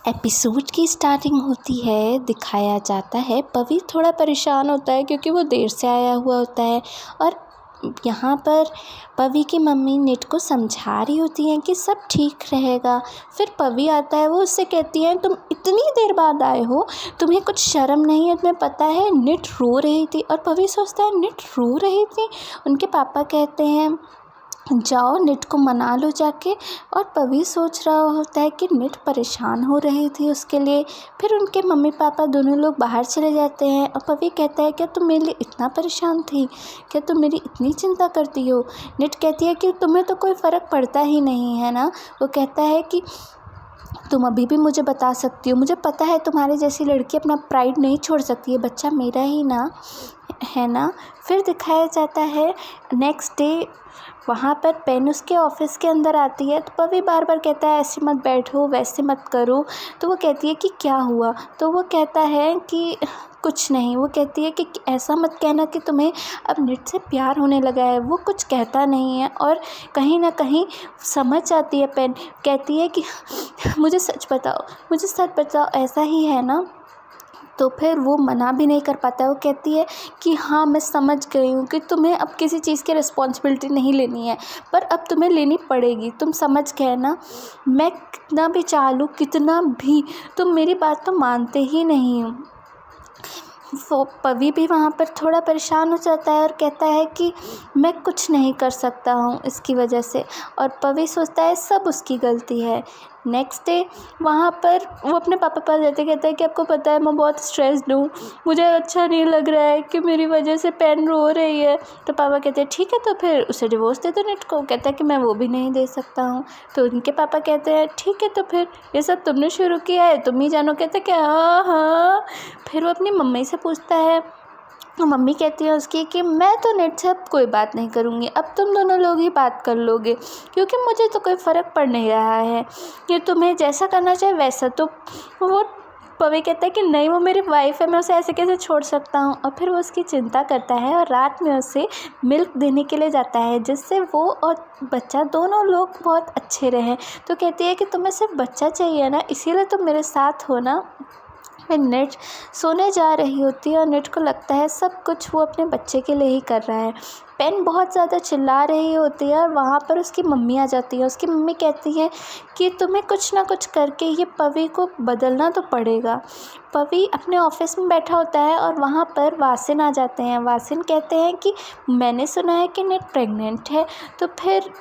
Episode की starting होती है, दिखाया जाता है पवी थोड़ा परेशान होता है क्योंकि वो देर से आया हुआ होता है। और यहाँ पर पवी की मम्मी निट को समझा रही होती हैं कि सब ठीक रहेगा। फिर पवी आता है, वो उससे कहती है तुम इतनी देर बाद आए हो, तुम्हें कुछ शर्म नहीं है? तुम्हें पता है निट रो रही थी। और पवी सोचता है निट रो रही थी। उनके पापा कहते हैं जाओ निट को मना लो जाके। और पवी सोच रहा होता है कि निट परेशान हो रही थी उसके लिए। फिर उनके मम्मी पापा दोनों लोग बाहर चले जाते हैं और पवी कहता है क्या तुम मेरे लिए इतना परेशान थी? क्या तुम मेरी इतनी चिंता करती हो? निट कहती है कि तुम्हें तो कोई फ़र्क पड़ता ही नहीं है ना। वो कहता है कि तुम अभी भी मुझे बता सकती हो, मुझे पता है तुम्हारी जैसी लड़की अपना प्राइड नहीं छोड़ सकती है, बच्चा मेरा ही ना है ना। फिर दिखाया जाता है नेक्स्ट डे, वहाँ पर पेन उसके ऑफिस के अंदर आती है तो पवी बार बार कहता है ऐसे मत बैठो, वैसे मत करो। तो वो कहती है कि क्या हुआ? तो वो कहता है कि कुछ नहीं। वो कहती है कि ऐसा मत कहना कि तुम्हें अब निट से प्यार होने लगा है। वो कुछ कहता नहीं है और कहीं ना कहीं समझ जाती है पेन। कहती है कि मुझे सच बताओ, मुझे सच बताओ, ऐसा ही है ना? तो फिर वो मना भी नहीं कर पाता है। वो कहती है कि हाँ मैं समझ गई हूँ कि तुम्हें अब किसी चीज़ की रिस्पॉन्सिबिलिटी नहीं लेनी है, पर अब तुम्हें लेनी पड़ेगी। तुम समझ गए ना? मैं कितना भी चाह लूँ, कितना भी, तुम मेरी बात तो मानते ही नहीं हो। वो पवी भी वहाँ पर थोड़ा परेशान हो जाता है और कहता है कि मैं कुछ नहीं कर सकता हूँ इसकी वजह से। और पवी सोचता है सब उसकी गलती है। नेक्स्ट डे वहाँ पर वो अपने पापा पास जाते, कहता है कि आपको पता है मैं बहुत स्ट्रेस्ड हूँ, मुझे अच्छा नहीं लग रहा है कि मेरी वजह से पेन रो रही है। तो पापा कहते हैं ठीक है तो फिर उसे डिवोर्स दे दो निट को। कहता है कि मैं वो भी नहीं दे सकता हूँ। तो उनके पापा कहते हैं ठीक है तो फिर ये सब तुमने शुरू किया है, तुम ही जानो। कहते हैं कि हाँ हाँ। फिर वो अपनी मम्मी से पूछता है तो मम्मी कहती है उसकी कि मैं तो नेट से अब कोई बात नहीं करूँगी, अब तुम दोनों लोग ही बात कर लोगे क्योंकि मुझे तो कोई फ़र्क पड़ नहीं रहा है कि तुम्हें जैसा करना चाहिए वैसा। तो वो पवी कहता है कि नहीं वो मेरी वाइफ है, मैं उसे ऐसे कैसे छोड़ सकता हूँ। और फिर वो उसकी चिंता करता है और रात में उसे मिल्क देने के लिए जाता है जिससे वो और बच्चा दोनों लोग बहुत अच्छे रहें। तो कहती है कि तुम्हें सिर्फ बच्चा चाहिए ना, इसीलिए तुम मेरे साथ हो ना। फिर निट सोने जा रही होती है और निट को लगता है सब कुछ वो अपने बच्चे के लिए ही कर रहा है। पेन बहुत ज़्यादा चिल्ला रही होती है और वहाँ पर उसकी मम्मी आ जाती है। उसकी मम्मी कहती है कि तुम्हें कुछ ना कुछ करके ये पवी को बदलना तो पड़ेगा। पवी अपने ऑफिस में बैठा होता है और वहाँ पर वासिन आ जाते हैं। वासिन कहते हैं कि मैंने सुना है कि निट प्रेग्नेंट है। तो फिर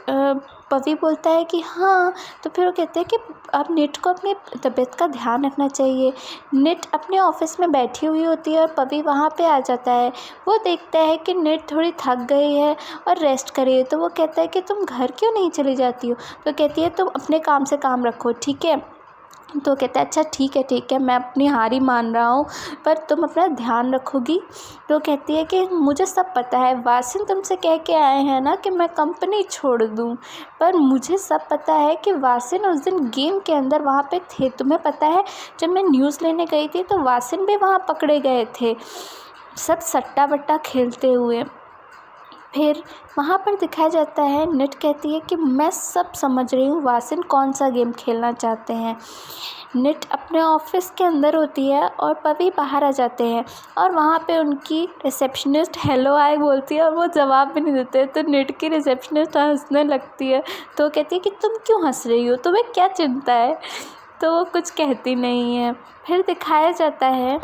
पवी बोलता है कि हाँ। तो फिर वो कहते हैं कि अब निट को अपनी तबीयत का ध्यान रखना चाहिए। निट अपने ऑफिस में बैठी हुई होती है और पवी वहाँ पे आ जाता है। वो देखता है कि निट थोड़ी थक गई है और रेस्ट कर रही है। तो वो कहता है कि तुम घर क्यों नहीं चली जाती हो? तो कहती है तुम अपने काम से काम रखो, ठीक है? तो कहता है अच्छा ठीक है, मैं अपनी हार ही मान रहा हूँ, पर तुम अपना ध्यान रखोगी। तो कहती है कि मुझे सब पता है, वासिन तुमसे कह के आए हैं ना कि मैं कंपनी छोड़ दूँ, पर मुझे सब पता है कि वासिन उस दिन गेम के अंदर वहाँ पे थे। तुम्हें पता है जब मैं न्यूज़ लेने गई थी तो वासिन भी वहाँ पकड़े गए थे, सब सट्टा बट्टा खेलते हुए। फिर वहाँ पर दिखाया जाता है निट कहती है कि मैं सब समझ रही हूँ वासिन कौन सा गेम खेलना चाहते हैं। निट अपने ऑफिस के अंदर होती है और पवी बाहर आ जाते हैं और वहाँ पे उनकी रिसेप्शनिस्ट हेलो हाय बोलती है और वो जवाब भी नहीं देते। तो निट की रिसेप्शनिस्ट हंसने लगती है। तो कहती है कि तुम क्यों हंस रही हो, तुम्हें क्या चिंता है? तो वो कुछ कहती नहीं है। फिर दिखाया जाता है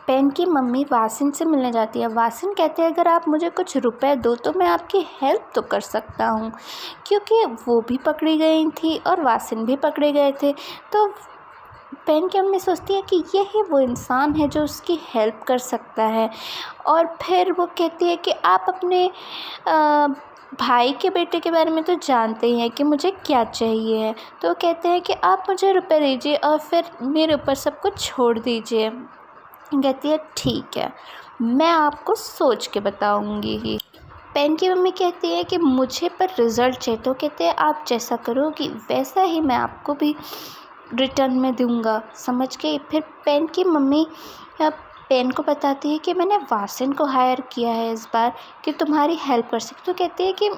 पेन की मम्मी वासिन से मिलने जाती है। वासिन कहते हैं अगर आप मुझे कुछ रुपए दो तो मैं आपकी हेल्प तो कर सकता हूँ, क्योंकि वो भी पकड़ी गई थी और वासिन भी पकड़े गए थे। तो पेन की मम्मी सोचती है कि यही वो इंसान है जो उसकी हेल्प कर सकता है। और फिर वो कहती है कि आप अपने भाई के बेटे के बारे में तो जानते ही हैं कि मुझे क्या चाहिए है। तो वो कहते हैं कि आप मुझे रुपए दीजिए और फिर मेरे ऊपर सब कुछ छोड़ दीजिए। कहती है ठीक है, मैं आपको सोच के बताऊंगी। पेन की मम्मी कहती है कि मुझे पर रिज़ल्ट चाहिए। तो कहते हैं आप जैसा करोगी वैसा ही मैं आपको भी रिटर्न में दूंगा, समझ गई? फिर पेन की मम्मी पेन को बताती है कि मैंने वासिन को हायर किया है इस बार कि तुम्हारी हेल्प कर सके। तो कहती है कि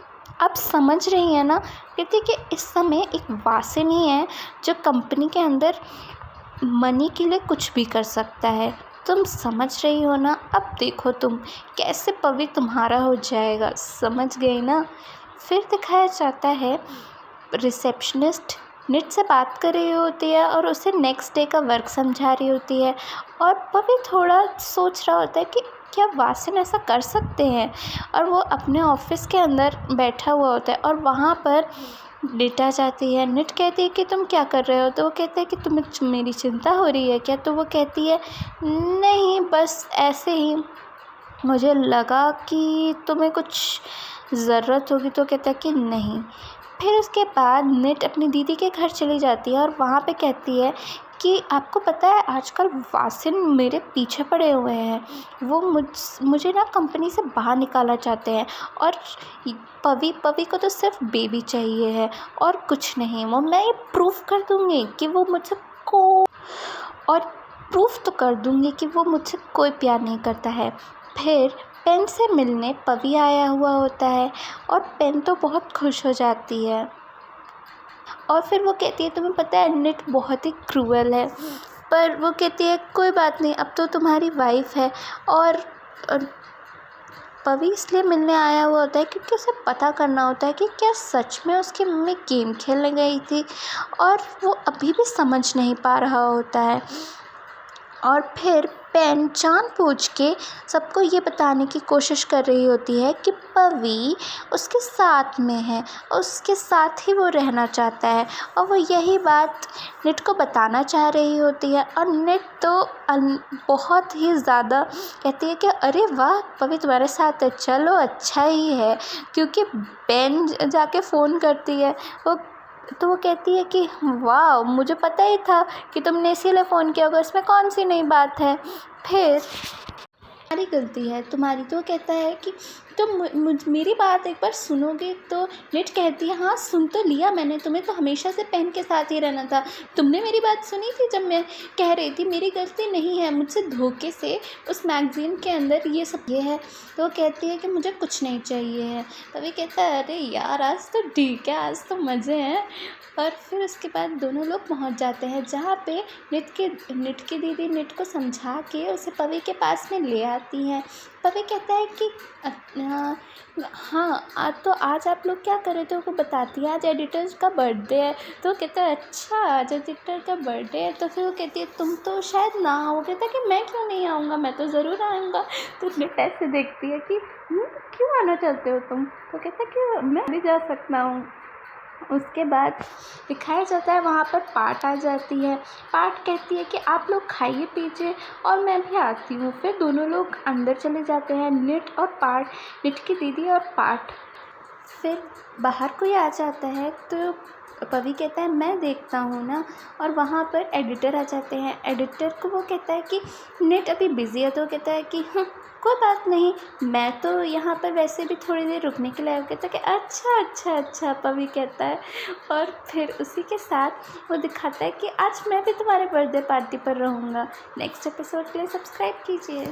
आप समझ रही हैं ना। कहती है कि इस समय एक वासिन ही है जो कंपनी के अंदर मनी के लिए कुछ भी कर सकता है। तुम समझ रही हो ना, अब देखो तुम कैसे पवी तुम्हारा हो जाएगा, समझ गई ना। फिर दिखाया जाता है रिसेप्शनिस्ट निट से बात कर रही होती है और उसे नेक्स्ट डे का वर्क समझा रही होती है, और पवी थोड़ा सोच रहा होता है कि क्या वासिन ऐसा कर सकते हैं। और वो अपने ऑफिस के अंदर बैठा हुआ होता है और वहाँ पर निट आ जाती है। निट कहती है कि तुम क्या कर रहे हो, तो वो कहता है कि तुम्हें मेरी चिंता हो रही है क्या। तो वो कहती है नहीं, बस ऐसे ही मुझे लगा कि तुम्हें कुछ ज़रूरत होगी। तो कहता है कि नहीं। फिर उसके बाद निट अपनी दीदी के घर चली जाती है और वहाँ पे कहती है कि आपको पता है आजकल वासिन मेरे पीछे पड़े हुए हैं। वो मुझे ना कंपनी से बाहर निकालना चाहते हैं, और पवी को तो सिर्फ बेबी चाहिए है और कुछ नहीं। मैं ये प्रूफ कर दूँगी कि वो मुझसे और प्रूफ तो कर दूँगी कि वो मुझसे कोई प्यार नहीं करता है। फिर पेन से मिलने पवी आया हुआ होता है और पेन तो बहुत खुश हो जाती है। और फिर वो कहती है तुम्हें पता है निट बहुत ही क्रूअल है, पर वो कहती है कोई बात नहीं, अब तो तुम्हारी वाइफ है। और पवी इसलिए मिलने आया हुआ होता है क्योंकि उसे पता करना होता है कि क्या सच में उसकी मम्मी गेम खेलने गई थी, और वो अभी भी समझ नहीं पा रहा होता है। और फिर पेन जानबूझ के सबको ये बताने की कोशिश कर रही होती है कि पवी उसके साथ में है, उसके साथ ही वो रहना चाहता है, और वो यही बात निट को बताना चाह रही होती है। और निट तो बहुत ही ज़्यादा कहती है कि अरे वाह पवी तुम्हारे साथ है, चलो अच्छा ही है, क्योंकि पेन जाके फ़ोन करती है। वो कहती है कि वाह मुझे पता ही था कि तुमने इसीलिए फ़ोन किया होगा, इसमें कौन सी नई बात है। फिर तुम्हारी गलती है तुम्हारी। तो वो कहता है कि तुम मेरी बात एक बार सुनोगे। तो निट कहती है हाँ सुन तो लिया मैंने, तुम्हें तो हमेशा से पेन के साथ ही रहना था। तुमने मेरी बात सुनी थी जब मैं कह रही थी मेरी गलती नहीं है, मुझसे धोखे से उस मैगज़ीन के अंदर ये सब ये है। तो वो कहती है कि मुझे कुछ नहीं चाहिए है। तभी कहता है अरे यार आज तो ठीक है, आज तो मज़े हैं। और फिर उसके बाद दोनों लोग पहुंच जाते हैं जहाँ पे निट की दीदी निट को समझा के उसे पवी के पास में ले आती हैं। पवी कहता है कि हाँ तो आज आप लोग क्या कर रहे थे। वो बताती है आज एडिटर्स का बर्थडे है। तो कहता है अच्छा आज एडिटर का बर्थडे है। तो फिर वो कहती है तुम तो शायद ना आओ। कहता है कि मैं क्यों नहीं आऊँगा, मैं तो ज़रूर आऊँगा। तो निट ऐसे देखती है कि क्यों आना चाहते हो तुम। तो कहता है कि मैं भी जा सकता हूँ। उसके बाद दिखाया जाता है वहाँ पर पार्ट आ जाती है। पार्ट कहती है कि आप लोग खाइए पीजिए और मैं भी आती हूँ। फिर दोनों लोग अंदर चले जाते हैं, निट की दीदी और पार्ट। फिर बाहर कोई आ जाता है तो पवी कहता है मैं देखता हूँ ना। और वहाँ पर एडिटर आ जाते हैं। एडिटर को वो कहता है कि निट अभी बिज़ी है। तो कहता है कि कोई बात नहीं, मैं तो यहाँ पर वैसे भी थोड़ी देर रुकने के लिए। कहता है कि अच्छा अच्छा अच्छा पवी कहता है। और फिर उसी के साथ वो दिखाता है कि आज मैं भी तुम्हारे बर्थडे पार्टी पर रहूँगा। नेक्स्ट एपिसोड के लिए सब्सक्राइब कीजिए।